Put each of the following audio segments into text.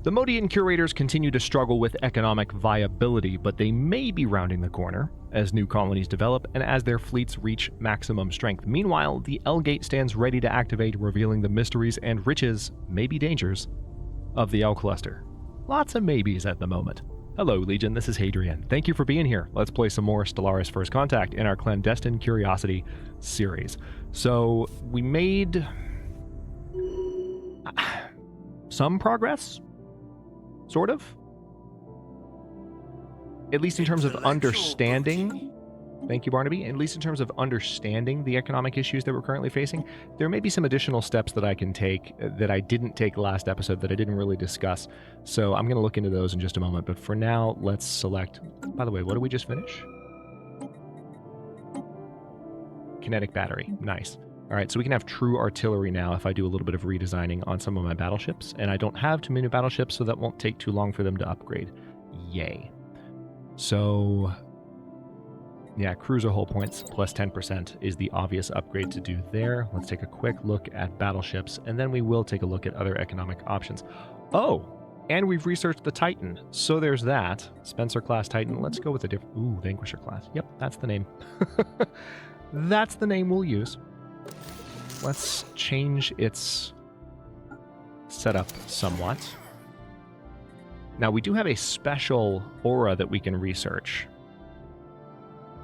The Modian Curators continue to struggle with economic viability, but they may be rounding the corner as new colonies develop and as their fleets reach maximum strength. Meanwhile, the L-Gate stands ready to activate, revealing the mysteries and riches, maybe dangers, of the L-Cluster. Lots of maybes at the moment. Hello, Legion, this is Hadrian. Thank you for being here. Let's play some more Stellaris First Contact in our Clandestine Curiosity series. So, we made some progress? Sort of? At least in terms of understanding. Thank you, Barnaby. At least in terms of understanding the economic issues that we're currently facing, there may be some additional steps that I can take that I didn't take last episode that I didn't really discuss. So I'm going to look into those in just a moment. But for now, let's select... By the way, what did we just finish? Kinetic battery. Nice. All right, so we can have true artillery now if I do a little bit of redesigning on some of my battleships. And I don't have too many battleships, so that won't take too long for them to upgrade. Yay. So, yeah, cruiser hull points plus 10% is the obvious upgrade to do there. Let's take a quick look at battleships, and then we will take a look at other economic options. Oh, and we've researched the Titan. So there's that. Spencer-class Titan. Let's go with a different... Ooh, Vanquisher class. Yep, that's the name. That's the name we'll use. Let's change its setup somewhat. Now, we do have a special aura that we can research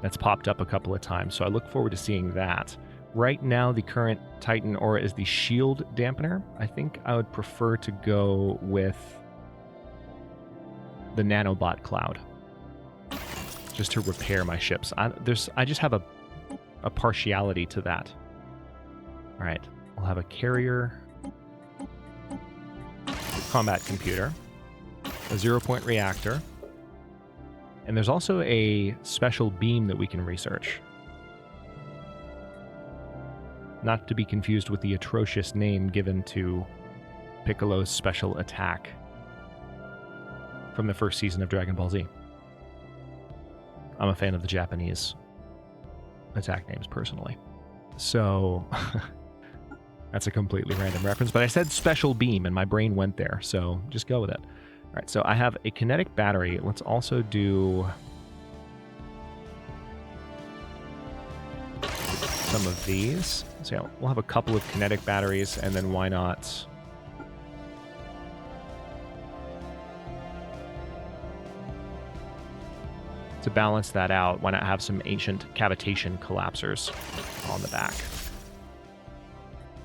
that's popped up a couple of times, so I look forward to seeing that. Right now, the current Titan aura is the shield dampener. I think I would prefer to go with the nanobot cloud just to repair my ships. I just have a partiality to that. All right, we'll have a carrier, combat computer, a 0-point reactor, and there's also a special beam that we can research. Not to be confused with the atrocious name given to Piccolo's special attack from the first season of Dragon Ball Z. I'm a fan of the Japanese attack names personally. So... That's a completely random reference, but I said special beam and my brain went there, so just go with it. All right, so I have a kinetic battery. Let's also do some of these. So yeah, we'll have a couple of kinetic batteries, and then why not... To balance that out, why not have some ancient cavitation collapsers on the back?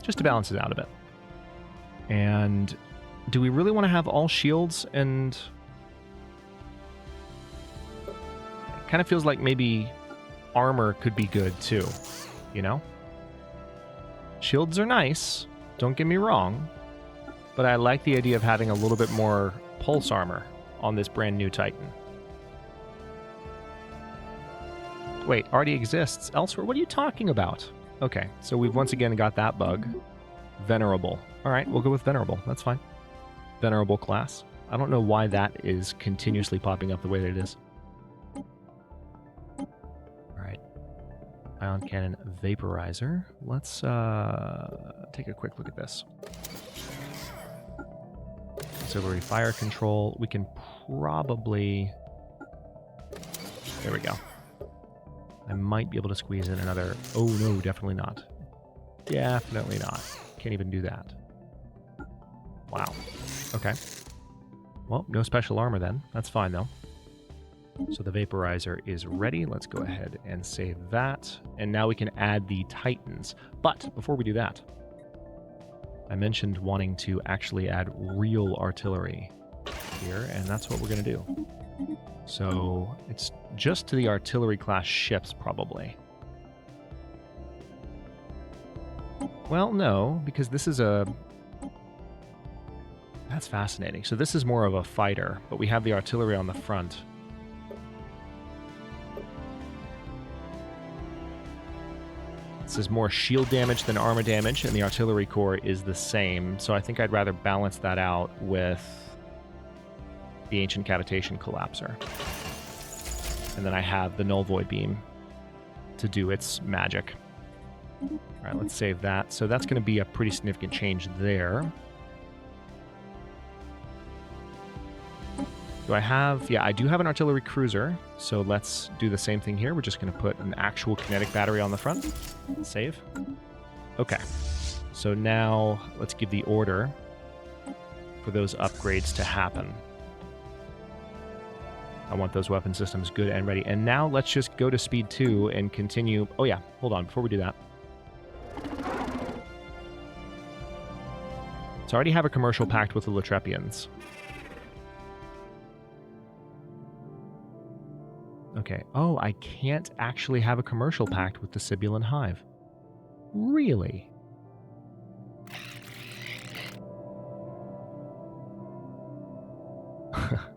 Just to balance it out a bit. And do we really want to have all shields? And it kind of feels like maybe armor could be good too, you know? Shields are nice, don't get me wrong, but I like the idea of having a little bit more pulse armor on this brand new Titan. Wait, already exists elsewhere? What are you talking about? Okay, so we've once again got that bug. Venerable. All right, we'll go with Venerable. That's fine. Venerable class. I don't know why that is continuously popping up the way that it is. All right. Ion Cannon Vaporizer. Let's take a quick look at this. Auxiliary Fire Control. We can probably... There we go. I might be able to squeeze in another... Oh, no, definitely not. Definitely not. Can't even do that. Wow. Okay. Well, no special armor then. That's fine, though. So the Vaporizer is ready. Let's go ahead and save that. And now we can add the Titans. But before we do that, I mentioned wanting to actually add real artillery here, and that's what we're going to do. So it's just to the artillery class ships, probably. Well, no, because this is a... That's fascinating. So this is more of a fighter, but we have the artillery on the front. This is more shield damage than armor damage, and the artillery core is the same. So I think I'd rather balance that out with the Ancient Cavitation Collapser. And then I have the Null Void Beam to do its magic. All right, let's save that. So that's going to be a pretty significant change there. Do I have... Yeah, I do have an artillery cruiser, so let's do the same thing here. We're just going to put an actual kinetic battery on the front. Save. Okay. So now let's give the order for those upgrades to happen. I want those weapon systems good and ready. And now let's just go to speed 2 and continue... Oh yeah, hold on, before we do that. So I already have a commercial pact with the Latrepians. Okay. Oh, I can't actually have a commercial pact with the Sibylan Hive. Really?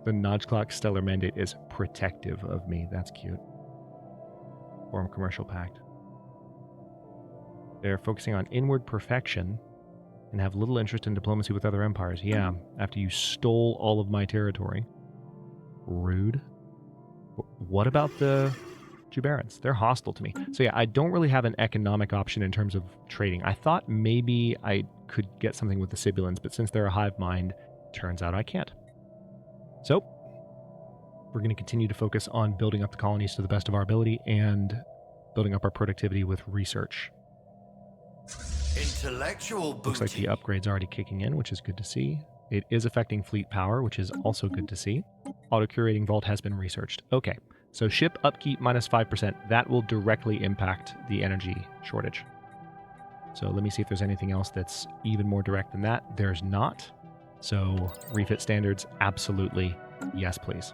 The Nodgeclock Stellar Mandate is protective of me. That's cute. Form commercial pact. They're focusing on inward perfection and have little interest in diplomacy with other empires. Yeah, after you stole all of my territory. Rude. What about the Jubarans? They're hostile to me. So yeah, I don't really have an economic option in terms of trading. I thought maybe I could get something with the Sibylans, but since they're a hive mind, turns out I can't. So, we're going to continue to focus on building up the colonies to the best of our ability and building up our productivity with research. Intellectual booty. Looks like the upgrade's already kicking in, which is good to see. It is affecting fleet power, which is also good to see. Auto-curating vault has been researched. Okay, so ship upkeep minus 5%. That will directly impact the energy shortage. So let me see if there's anything else that's even more direct than that. There's not. So refit standards, absolutely. Yes, please.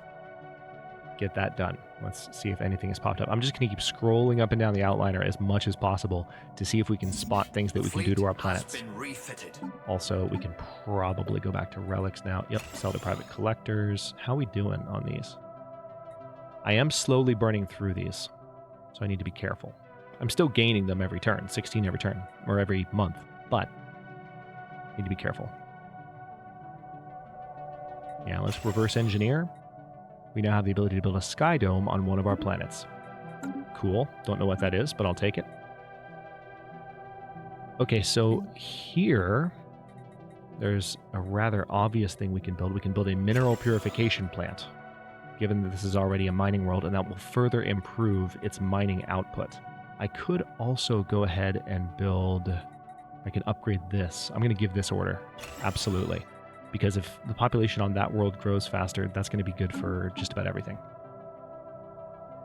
Get that done. Let's see if anything has popped up. I'm just going to keep scrolling up and down the outliner as much as possible to see if we can spot things that we can do to our planets. Also, we can probably go back to relics now. Yep, sell to private collectors. How are we doing on these? I am slowly burning through these, so I need to be careful. I'm still gaining them every turn, 16 every turn, or every month, but need to be careful. Yeah, let's reverse engineer. We now have the ability to build a sky dome on one of our planets. Cool. Don't know what that is, but I'll take it. Okay, so here, there's a rather obvious thing we can build. We can build a mineral purification plant, given that this is already a mining world, and that will further improve its mining output. I could also go ahead and build... I can upgrade this. I'm going to give this order. Absolutely. Because if the population on that world grows faster, that's going to be good for just about everything.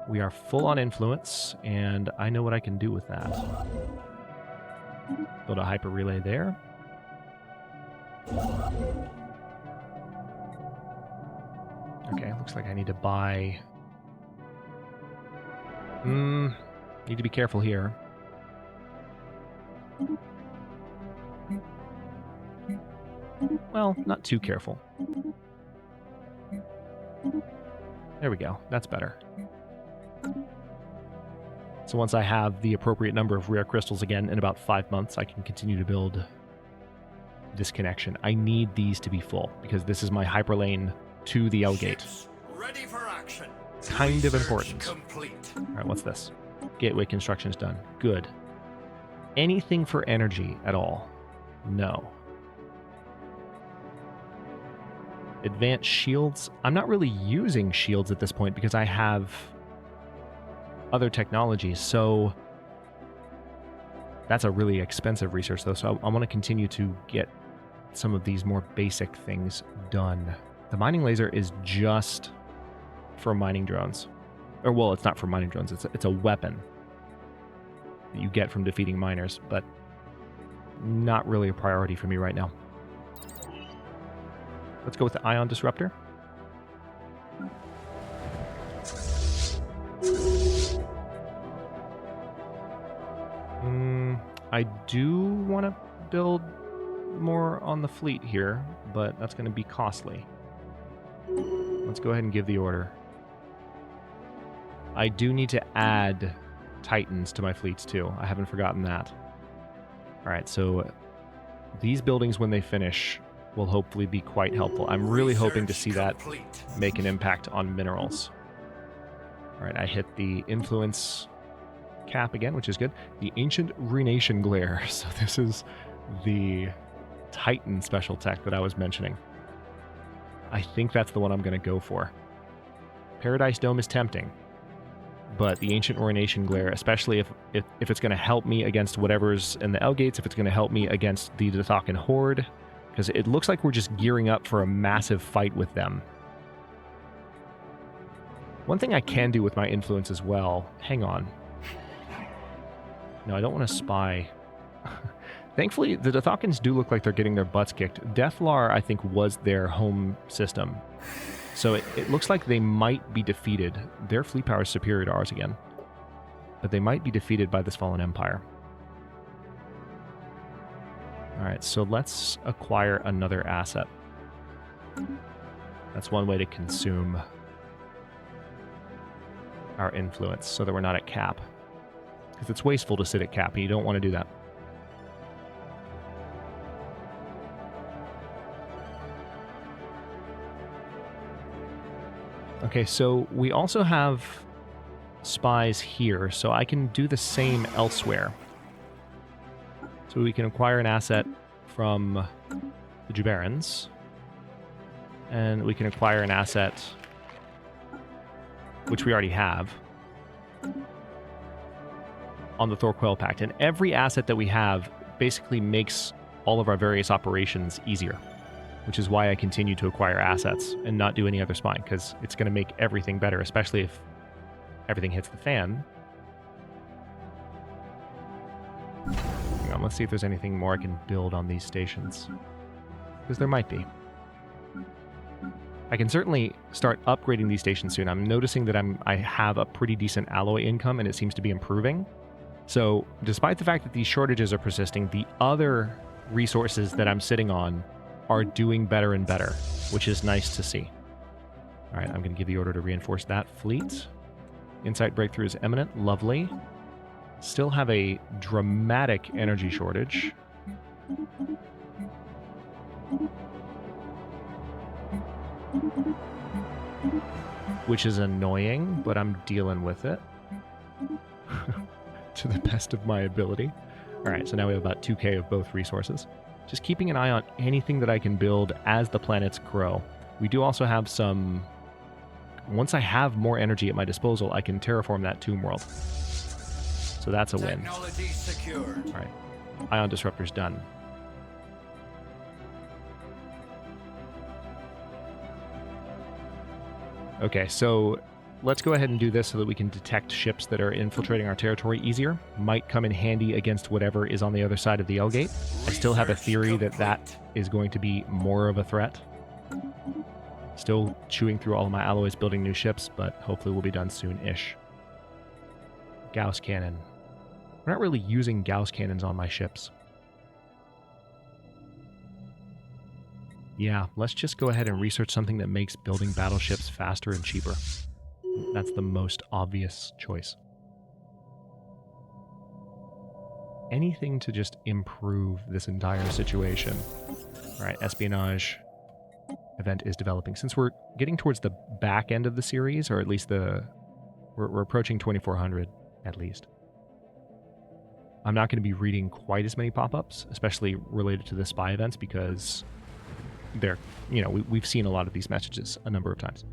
We are full on influence, and I know what I can do with that. Build a hyper relay there. Okay, looks like I need to buy... need to be careful here. Well, not too careful. There we go. That's better. So once I have the appropriate number of rare crystals again in about 5 months, I can continue to build this connection. I need these to be full because this is my hyperlane to the L gate. Ready for action. Kind of important. Complete. All right, what's this? Gateway construction's done. Good. Anything for energy at all? No. Advanced shields. I'm not really using shields at this point because I have other technologies. So that's a really expensive research though. So I want to continue to get some of these more basic things done. The mining laser is just for mining drones. Or well, it's not for mining drones. It's a weapon that you get from defeating miners, but not really a priority for me right now. Let's go with the ion disruptor. I do want to build more on the fleet here, but that's going to be costly. Let's go ahead and give the order. I do need to add Titans to my fleets too. I haven't forgotten that. All right, so these buildings, when they finish, will hopefully be quite helpful. I'm really hoping to see that make an impact on minerals. All right, I hit the influence cap again, which is good. The Ancient Runation Glare. So this is the Titan special tech that I was mentioning. I think that's the one I'm going to go for. Paradise Dome is tempting, but the Ancient Ruination Glare, especially if it's going to help me against whatever's in the L-gates, if it's going to help me against the Dothakan Horde, because it looks like we're just gearing up for a massive fight with them. One thing I can do with my influence as well... Hang on. No, I don't want to spy. Thankfully, the Dothakans do look like they're getting their butts kicked. Deathlar, I think, was their home system. So it looks like they might be defeated. Their fleet power is superior to ours again. But they might be defeated by this fallen empire. Alright, so let's acquire another asset. That's one way to consume our influence so that we're not at cap. Because it's wasteful to sit at cap, and you don't want to do that. Okay, so we also have spies here, so I can do the same elsewhere. So we can acquire an asset from the Jubarans, and we can acquire an asset, which we already have, on the Thorquell Pact. And every asset that we have basically makes all of our various operations easier, which is why I continue to acquire assets and not do any other spying, because it's going to make everything better, especially if everything hits the fan. Hang on, let's see if there's anything more I can build on these stations, because there might be. I can certainly start upgrading these stations soon. I'm noticing that I have a pretty decent alloy income, and it seems to be improving. So despite the fact that these shortages are persisting, the other resources that I'm sitting on are doing better and better, which is nice to see. All right, I'm going to give the order to reinforce that fleet. Insight breakthrough is imminent. Lovely. Still have a dramatic energy shortage. Which is annoying, but I'm dealing with it. To the best of my ability. All right, so now we have about 2k of both resources. Just keeping an eye on anything that I can build as the planets grow. We do also have some... Once I have more energy at my disposal, I can terraform that tomb world. So that's a win. Technology secured. All right, ion disruptor's done. Okay, so let's go ahead and do this so that we can detect ships that are infiltrating our territory easier. Might come in handy against whatever is on the other side of the L-gate. I still have a theory that that is going to be more of a threat. Still chewing through all of my alloys, building new ships, but hopefully we'll be done soon-ish. Gauss cannon. We're not really using Gauss cannons on my ships. Yeah, let's just go ahead and research something that makes building battleships faster and cheaper. That's the most obvious choice. Anything to just improve this entire situation. All right, Espionage event is developing. Since we're getting towards the back end of the series, or at least we're approaching 2400 at least. I'm not going to be reading quite as many pop-ups, especially related to the spy events, because they're, we've seen a lot of these messages a number of times.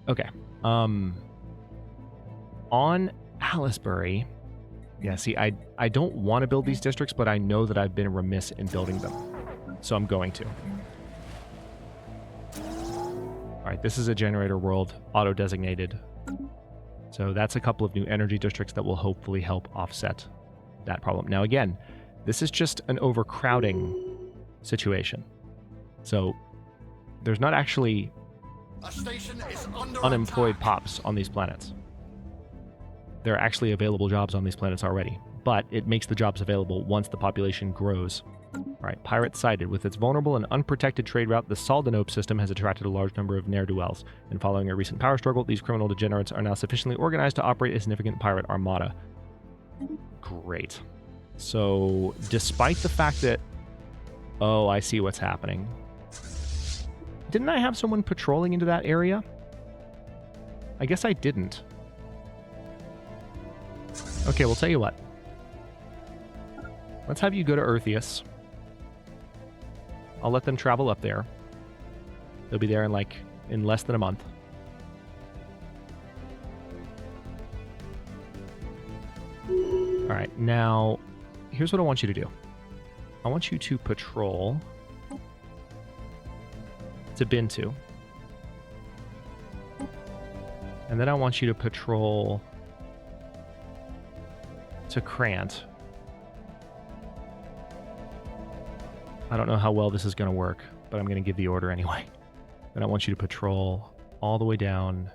Okay. On Alisbury, yeah, see, I don't want to build these districts, but I know that I've been remiss in building them, so I'm going to. All right, this is a generator world, auto-designated. So that's a couple of new energy districts that will hopefully help offset that problem. Now again, this is just an overcrowding situation. So there's not actually unemployed pops on these planets. There are actually available jobs on these planets already, but it makes the jobs available once the population grows. All right, pirate sighted. With its vulnerable and unprotected trade route, the Saldanope system has attracted a large number of ne'er-do-wells, and following a recent power struggle, these criminal degenerates are now sufficiently organized to operate a significant pirate armada. Great. So, despite the fact that... Oh, I see what's happening. Didn't I have someone patrolling into that area? I guess I didn't. Okay, we'll tell you what. Let's have you go to Eartheus. I'll let them travel up there. They'll be there in less than a month. All right, now here's what I want you to do. I want you to patrol to Bintu. And then I want you to patrol to Krant. I don't know how well this is going to work, but I'm going to give the order anyway. And I want you to patrol all the way down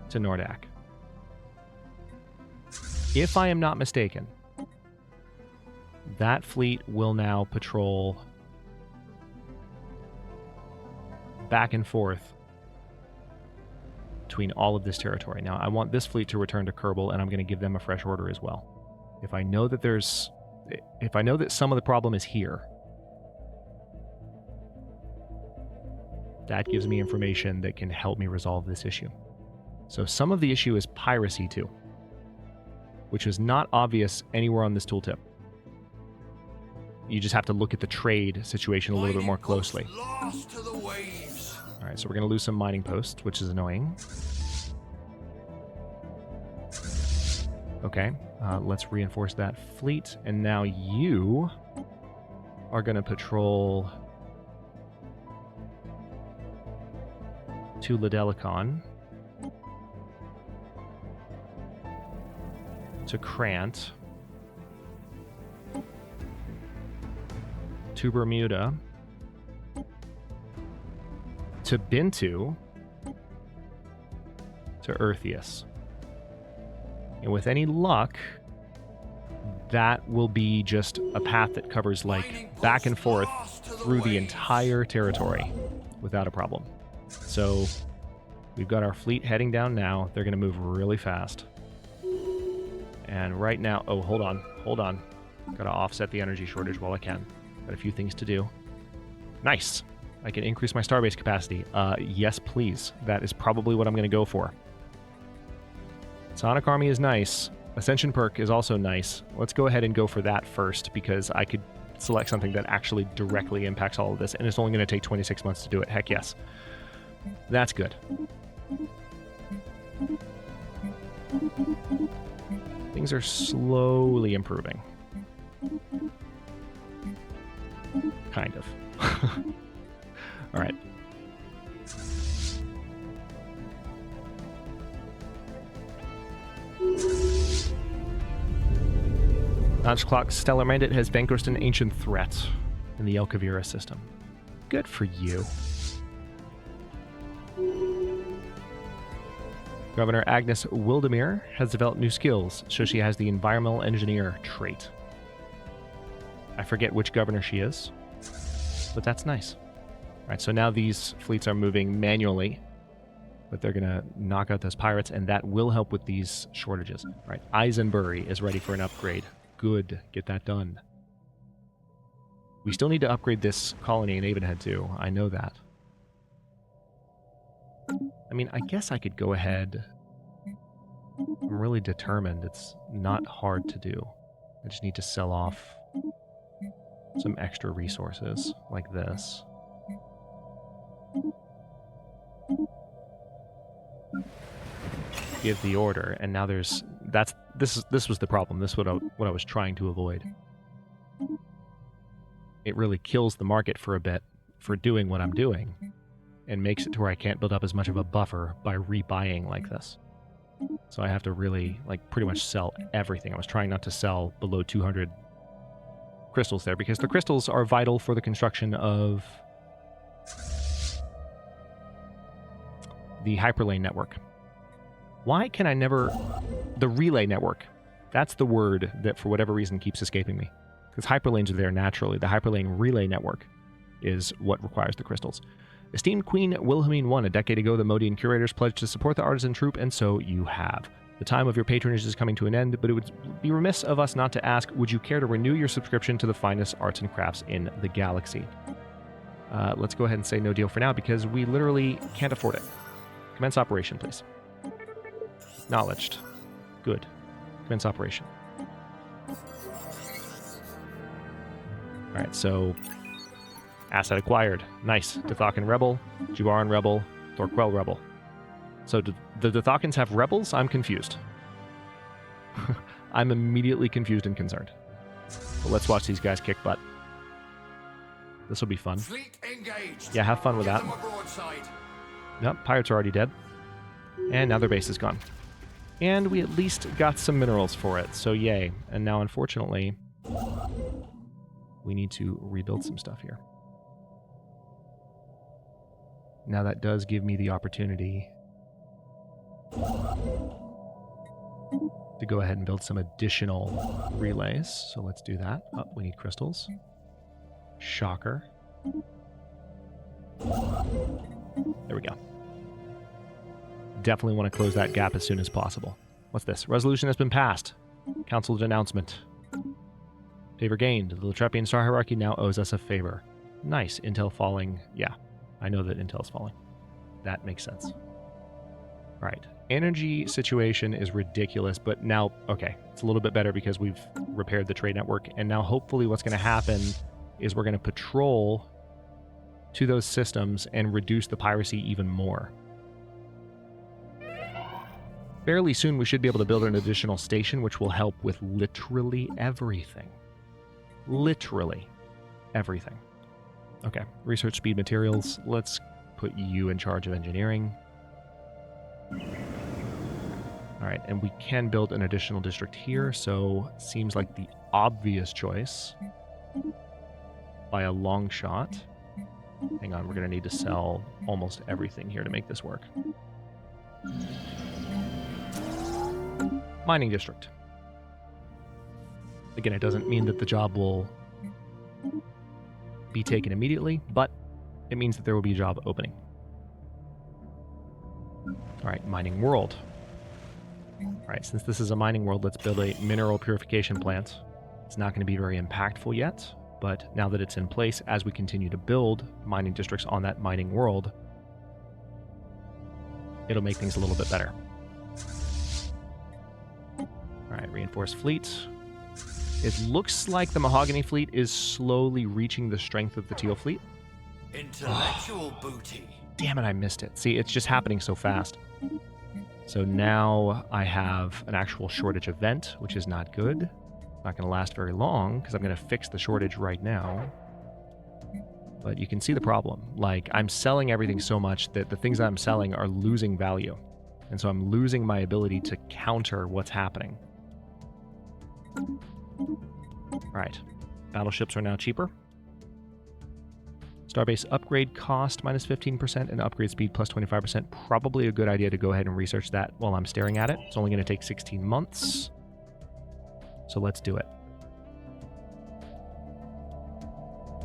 to Nordak. If I am not mistaken, that fleet will now patrol back and forth between all of this territory. Now, I want this fleet to return to Kerbal, and I'm going to give them a fresh order as well. If I know that some of the problem is here, that gives me information that can help me resolve this issue. So some of the issue is piracy too, which is not obvious anywhere on this tooltip. You just have to look at the trade situation a little bit more closely. Lost to the waves. All right, so we're going to lose some mining posts, which is annoying. Okay, let's reinforce that fleet. And now you are going to patrol to Ladelicon, to Krant, to Bermuda, to Bintu, to Eartheus. And with any luck, that will be just a path that covers back and forth through the entire territory without a problem. So we've got our fleet heading down now. They're going to move really fast. And right now, oh, hold on. Got to offset the energy shortage while I can. Got a few things to do. Nice. I can increase my starbase capacity. Yes, please. That is probably what I'm going to go for. Sonic Army is nice. Ascension perk is also nice. Let's go ahead and go for that first, because I could select something that actually directly impacts all of this, and it's only going to take 26 months to do it. Heck yes. That's good. Things are slowly improving. Kind of. All right. Notch Clock Stellar Mandate has vanquished an ancient threat in the Elkavira system. Good for you. Governor Agnes Wildemir has developed new skills, so she has the Environmental Engineer trait. I forget which governor she is, but that's nice. All right, so now these fleets are moving manually, but they're going to knock out those pirates, and that will help with these shortages. All right, Eisenbury is ready for an upgrade. Good, get that done. We still need to upgrade this colony in Avonhead too. I know that. I mean, I guess I could go ahead. I'm really determined. It's not hard to do. I just need to sell off some extra resources like this. Give the order, and now this was the problem. This is what I was trying to avoid. It really kills the market for a bit for doing what I'm doing, and makes it to where I can't build up as much of a buffer by rebuying like this. So I have to really, pretty much sell everything. I was trying not to sell below 200 crystals there, because the crystals are vital for the construction of the hyperlane network. Why can I never... The relay network. That's the word that, for whatever reason, keeps escaping me. Because hyperlanes are there naturally. The hyperlane relay network is what requires the crystals. Esteemed Queen Wilhelmine I, a decade ago, the Modian Curators pledged to support the artisan troop, and so you have. The time of your patronage is coming to an end, but it would be remiss of us not to ask, would you care to renew your subscription to the finest arts and crafts in the galaxy? Let's go ahead and say no deal for now, because we literally can't afford it. Commence operation, please. Acknowledged. Good. Commence operation. Alright, so Asset acquired. Nice. Dothakan Rebel, Jubaran Rebel, Thorquel Rebel. So do the Dothakans have rebels? I'm confused. I'm immediately confused and concerned. But let's watch these guys kick butt. This will be fun. Fleet engaged. Yeah, have fun with Give that. them a broadside. Yep, pirates are already dead. And now their base is gone. And we at least got some minerals for it, so yay. And now, unfortunately, we need to rebuild some stuff here. Now that does give me the opportunity to go ahead and build some additional relays. So let's do that. Oh, we need crystals. Shocker. There we go. Definitely want to close that gap as soon as possible. What's this? Resolution has been passed. Council's announcement. Favor gained. The Latrepian star hierarchy now owes us a favor. Nice. Intel falling. Yeah, I know that Intel's falling. That makes sense. All right. Energy situation is ridiculous, but now, okay, it's a little bit better because we've repaired the trade network, and now hopefully what's going to happen is we're going to patrol to those systems and reduce the piracy even more. Fairly soon we should be able to build an additional station which will help with literally everything. Literally everything. Okay, research speed materials. Let's put you in charge of engineering. Alright, and we can build an additional district here, so seems like the obvious choice by a long shot. Hang on, we're going to need to sell almost everything here to make this work. Mining district. Again, it doesn't mean that the job will be taken immediately, but it means that there will be a job opening. Alright, mining world. Alright, since this is a mining world, let's build a mineral purification plant. It's not going to be very impactful yet, but now that it's in place, as we continue to build mining districts on that mining world, it'll make things a little bit better. Alright, reinforced fleet. It looks like the Mahogany fleet is slowly reaching the strength of the Teal fleet. Intellectual booty. Damn it, I missed it. See, it's just happening so fast. So now I have an actual shortage event, which is not good. Not going to last very long, because I'm going to fix the shortage right now. But you can see the problem. Like, I'm selling everything so much that the things that I'm selling are losing value. And so I'm losing my ability to counter what's happening. Alright. Battleships are now cheaper. Starbase upgrade cost minus 15% and upgrade speed plus 25%. Probably a good idea to go ahead and research that while I'm staring at it. It's only going to take 16 months. So let's do it.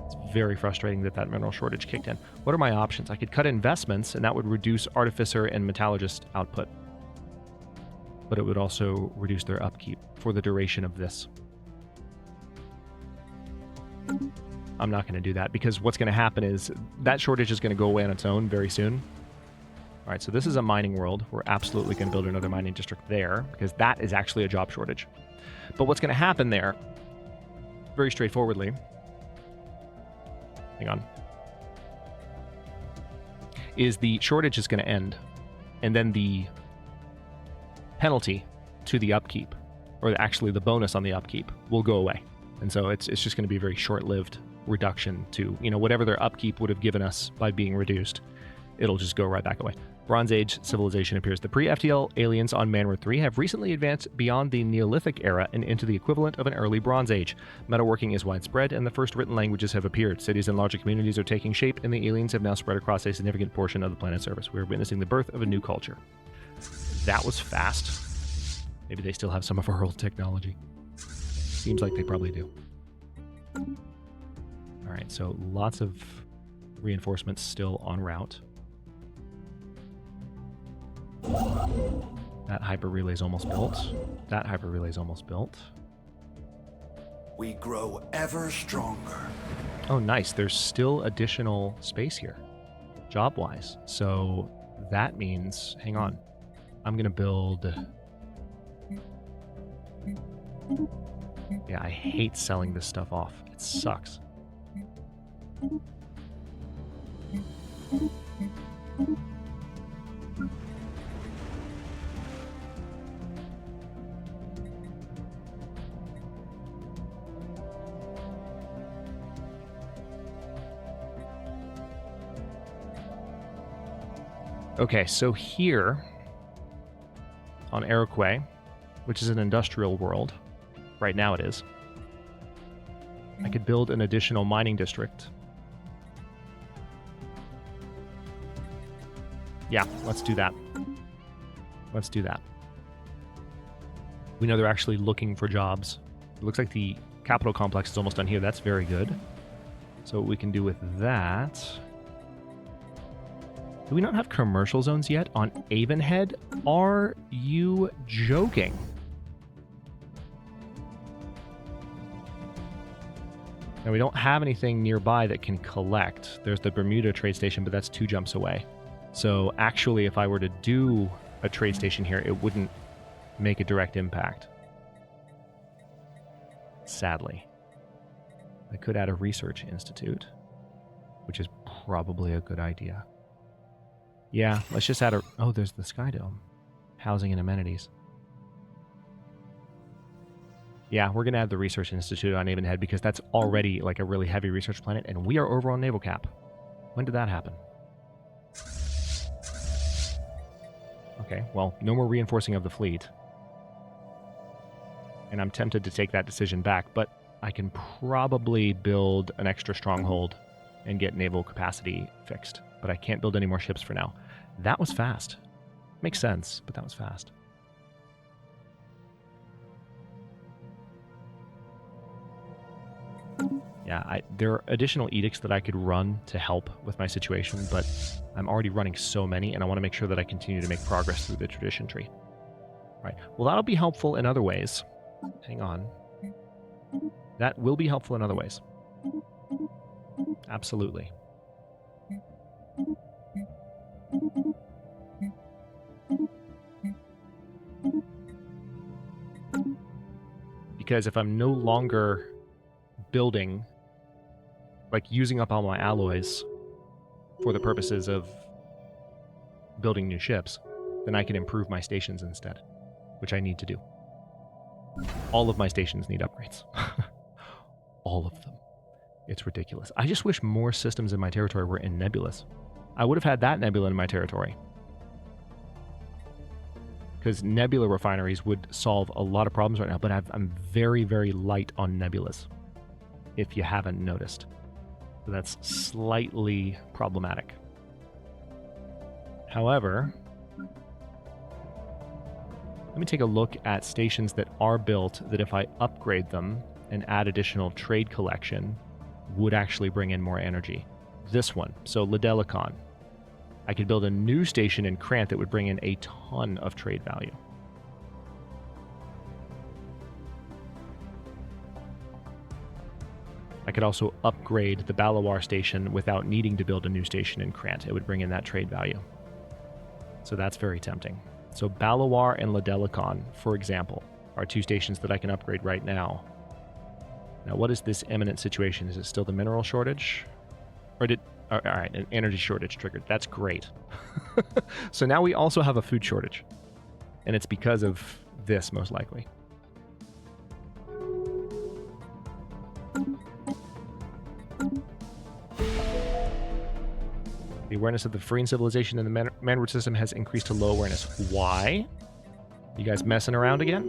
It's very frustrating that that mineral shortage kicked in. What are my options? I could cut investments, and that would reduce artificer and metallurgist output. But it would also reduce their upkeep for the duration of this. I'm not going to do that, because what's going to happen is that shortage is going to go away on its own very soon. All right, so this is a mining world. We're absolutely going to build another mining district there, because that is actually a job shortage. But what's going to happen there, very straightforwardly, hang on, is the shortage is going to end, and then the penalty to the upkeep, or actually the bonus on the upkeep, will go away. And so it's just going to be a very short-lived reduction to, you know, whatever their upkeep would have given us by being reduced. It'll just go right back away. Bronze Age civilization appears. The pre-FTL aliens on Manward 3 have recently advanced beyond the Neolithic era and into the equivalent of an early Bronze Age. Metalworking is widespread, and the first written languages have appeared. Cities and larger communities are taking shape, and the aliens have now spread across a significant portion of the planet's surface. We are witnessing the birth of a new culture. That was fast. Maybe they still have some of our old technology. Seems like they probably do. All right, so lots of reinforcements still en route. That hyper relay is almost built. That hyper relay is almost built. We grow ever stronger. Oh, nice. There's still additional space here, job-wise. So that means, hang on, I'm going to build... Yeah, I hate selling this stuff off. It sucks. Okay, so here on Iroquois, which is an industrial world, right now it is, I could build an additional mining district. Yeah, let's do that. Let's do that. We know they're actually looking for jobs. It looks like the capital complex is almost done here. That's very good. So what we can do with that... Do we not have commercial zones yet on Avonhead? Are you joking? Now, we don't have anything nearby that can collect. There's the Bermuda trade station, but that's 2 jumps away. So actually, if I were to do a trade station here, it wouldn't make a direct impact. Sadly. I could add a research institute, which is probably a good idea. Yeah, let's just add a... Oh, there's the Sky Dome. Housing and amenities. Yeah, we're going to add the Research Institute on Avonhead because that's already like a really heavy research planet, and we are over on naval cap. When did that happen? Okay, well, no more reinforcing of the fleet. And I'm tempted to take that decision back, but I can probably build an extra stronghold and get naval capacity fixed. But I can't build any more ships for now. That was fast. Makes sense, but that was fast. Yeah, there are additional edicts that I could run to help with my situation, but I'm already running so many, and I want to make sure that I continue to make progress through the tradition tree. All right. Well, that'll be helpful in other ways. Hang on. That will be helpful in other ways. Absolutely. Because if I'm no longer building, like using up all my alloys for the purposes of building new ships, then I can improve my stations instead, which I need to do. All of my stations need upgrades. All of them. It's ridiculous. I just wish more systems in my territory were in nebulas. I would have had that nebula in my territory. Because nebula refineries would solve a lot of problems right now, but I'm very, very light on nebulas, if you haven't noticed. So that's slightly problematic. However, let me take a look at stations that are built that if I upgrade them and add additional trade collection, would actually bring in more energy. This one, so Lidelicon. I could build a new station in Krant that would bring in a ton of trade value. I could also upgrade the Balawar station without needing to build a new station in Krant. It would bring in that trade value. So that's very tempting. So Balawar and Lidelicon, for example, are 2 stations that I can upgrade right now. Now, what is this imminent situation? Is it still the mineral shortage? Or did... All right, an energy shortage triggered. That's great. So now we also have a food shortage. And it's because of this, most likely. The awareness of the Freean civilization in the Manward system has increased to low awareness. Why? You guys messing around again?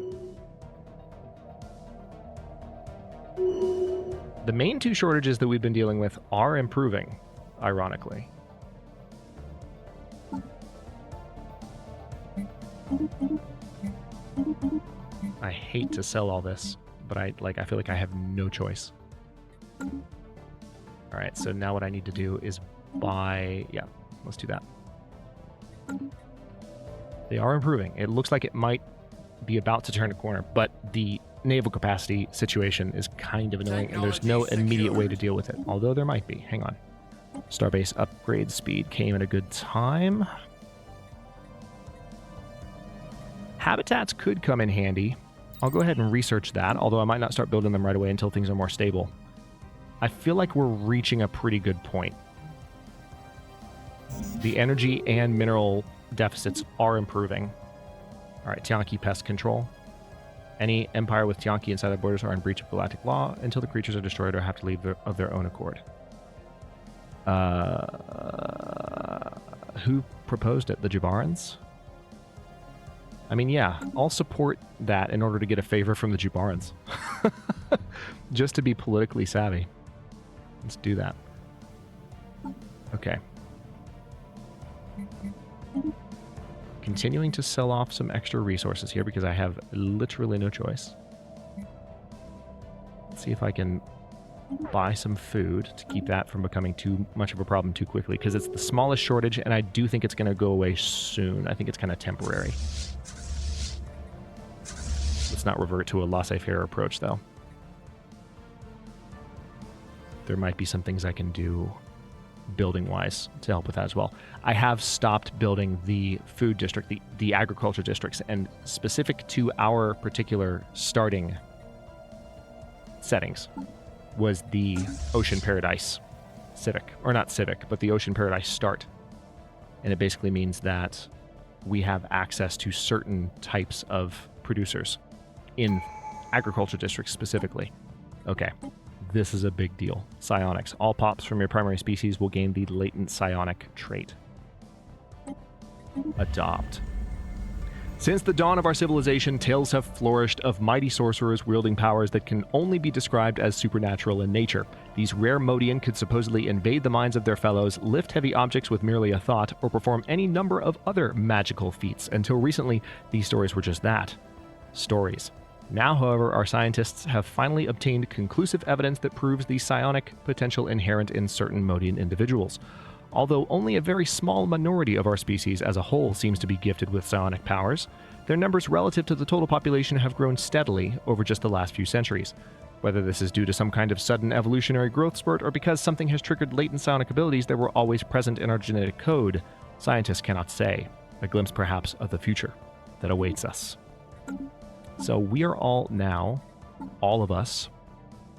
The main 2 shortages that we've been dealing with are improving, ironically. I hate to sell all this, but I feel like I have no choice. All right, so now what I need to do is buy... Yeah, let's do that. They are improving. It looks like it might be about to turn a corner, but the naval capacity situation is kind of annoying, and there's no immediate way to deal with it, although there might be. Hang on. Starbase upgrade speed came at a good time. Habitats could come in handy. I'll go ahead and research that, although I might not start building them right away until things are more stable. I feel like we're reaching a pretty good point. The energy and mineral deficits are improving. All right, Tianki pest control. Any empire with Tianki inside their borders are in breach of galactic law until the creatures are destroyed or have to leave of their own accord. Who proposed it? The Jubarans? I mean, yeah, I'll support that in order to get a favor from the Jubarans. Just to be politically savvy. Let's do that. Okay. Continuing to sell off some extra resources here because I have literally no choice. Let's see if I can buy some food to keep that from becoming too much of a problem too quickly, because it's the smallest shortage and I do think it's going to go away soon. I think it's kind of temporary. Let's not revert to a laissez-faire approach, though. There might be some things I can do building-wise to help with that as well. I have stopped building the food district, the agriculture districts, and specific to our particular starting settings was the Ocean Paradise Civic. Or not Civic, but the Ocean Paradise Start. And it basically means that we have access to certain types of producers in agriculture districts specifically. Okay. This is a big deal. Psionics. All pops from your primary species will gain the latent psionic trait. Adopt. Since the dawn of our civilization, tales have flourished of mighty sorcerers wielding powers that can only be described as supernatural in nature. These rare Modian could supposedly invade the minds of their fellows, lift heavy objects with merely a thought, or perform any number of other magical feats. Until recently, these stories were just that. Stories. Now, however, our scientists have finally obtained conclusive evidence that proves the psionic potential inherent in certain Modian individuals. Although only a very small minority of our species as a whole seems to be gifted with psionic powers, their numbers relative to the total population have grown steadily over just the last few centuries. Whether this is due to some kind of sudden evolutionary growth spurt or because something has triggered latent psionic abilities that were always present in our genetic code, scientists cannot say. A glimpse, perhaps, of the future that awaits us. So we are all now, all of us,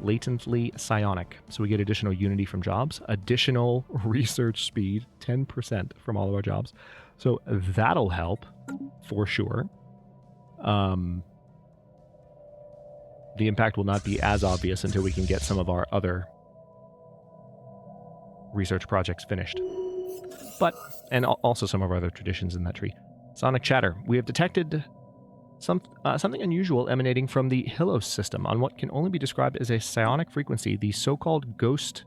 latently psionic. So we get additional unity from jobs, additional research speed, 10% from all of our jobs. So that'll help for sure. The impact will not be as obvious until we can get some of our other research projects finished. But, and also some of our other traditions in that tree. Sonic chatter. We have detected something unusual emanating from the Hylos system on what can only be described as a psionic frequency. The so-called ghost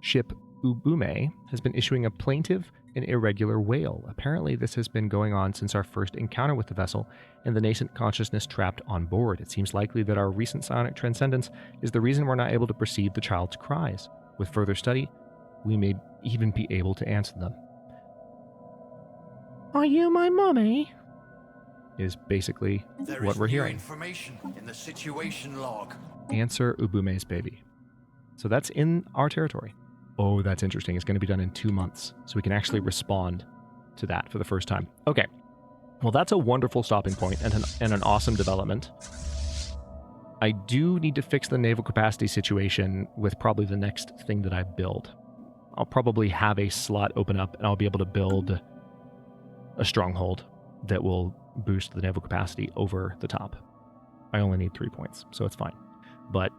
ship Ubume has been issuing a plaintive and irregular wail. Apparently, this has been going on since our first encounter with the vessel and the nascent consciousness trapped on board. It seems likely that our recent psionic transcendence is the reason we're not able to perceive the child's cries. With further study, we may even be able to answer them. Are you my mommy? Is basically what we're hearing. Information in the situation log. Answer Ubume's baby. So that's in our territory. Oh, that's interesting. It's going to be done in 2 months, so we can actually respond to that for the first time. Okay. Well, that's a wonderful stopping point and an awesome development. I do need to fix the naval capacity situation with probably the next thing that I build. I'll probably have a slot open up, and I'll be able to build a stronghold that will boost the naval capacity over the top. I only need 3 points, so it's fine. But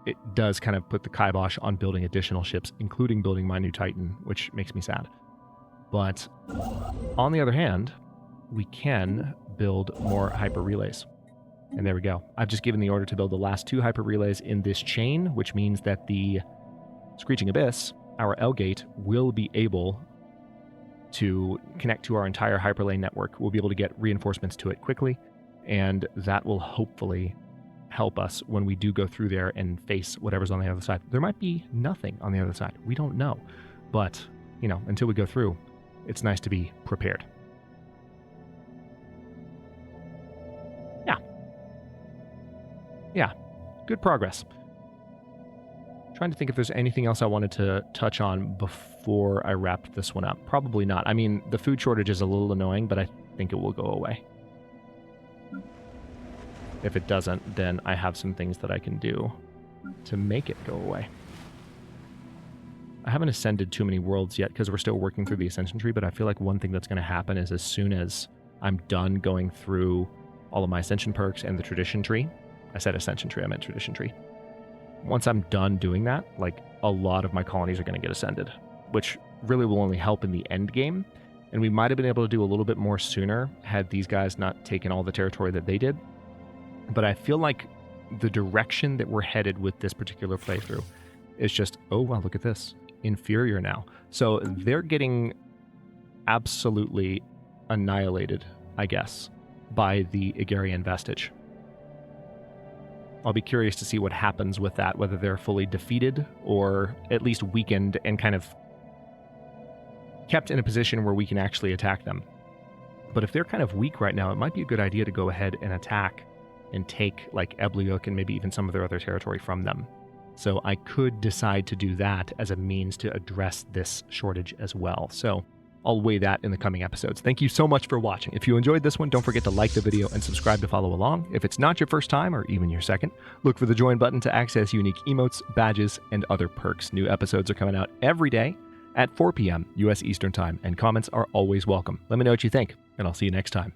it does kind of put the kibosh on building additional ships, including building my new Titan, which makes me sad. But on the other hand, we can build more hyper relays. And there we go. I've just given the order to build the last 2 hyper relays in this chain, which means that the Screeching Abyss, our L-gate, will be able to connect to our entire hyperlane network. We'll be able to get reinforcements to it quickly, and that will hopefully help us when we do go through there and face whatever's on the other side. There might be nothing on the other side. We don't know. But, you know, until we go through, it's nice to be prepared. Yeah. Good progress. Trying to think if there's anything else I wanted to touch on before I wrapped this one up. Probably not. I mean, the food shortage is a little annoying, but I think it will go away. If it doesn't, then I have some things that I can do to make it go away. I haven't ascended too many worlds yet because we're still working through the ascension tree, but I feel like one thing that's going to happen is as soon as I'm done going through all of my ascension perks and the tradition tree, I said ascension tree, I meant tradition tree. Once I'm done doing that, like a lot of my colonies are going to get ascended, which really will only help in the end game. And we might have been able to do a little bit more sooner had these guys not taken all the territory that they did. But I feel like the direction that we're headed with this particular playthrough is just, oh, wow, look at this. Inferior now. So they're getting absolutely annihilated, I guess, by the Igarian vestige. I'll be curious to see what happens with that, whether they're fully defeated or at least weakened and kind of kept in a position where we can actually attack them. But if they're kind of weak right now, it might be a good idea to go ahead and attack and take like Ebliuk and maybe even some of their other territory from them. So I could decide to do that as a means to address this shortage as well. So I'll weigh that in the coming episodes. Thank you so much for watching. If you enjoyed this one, don't forget to like the video and subscribe to follow along. If it's not your first time or even your second, look for the join button to access unique emotes, badges, and other perks. New episodes are coming out every day at 4 p.m. U.S. Eastern Time, and comments are always welcome. Let me know what you think, and I'll see you next time.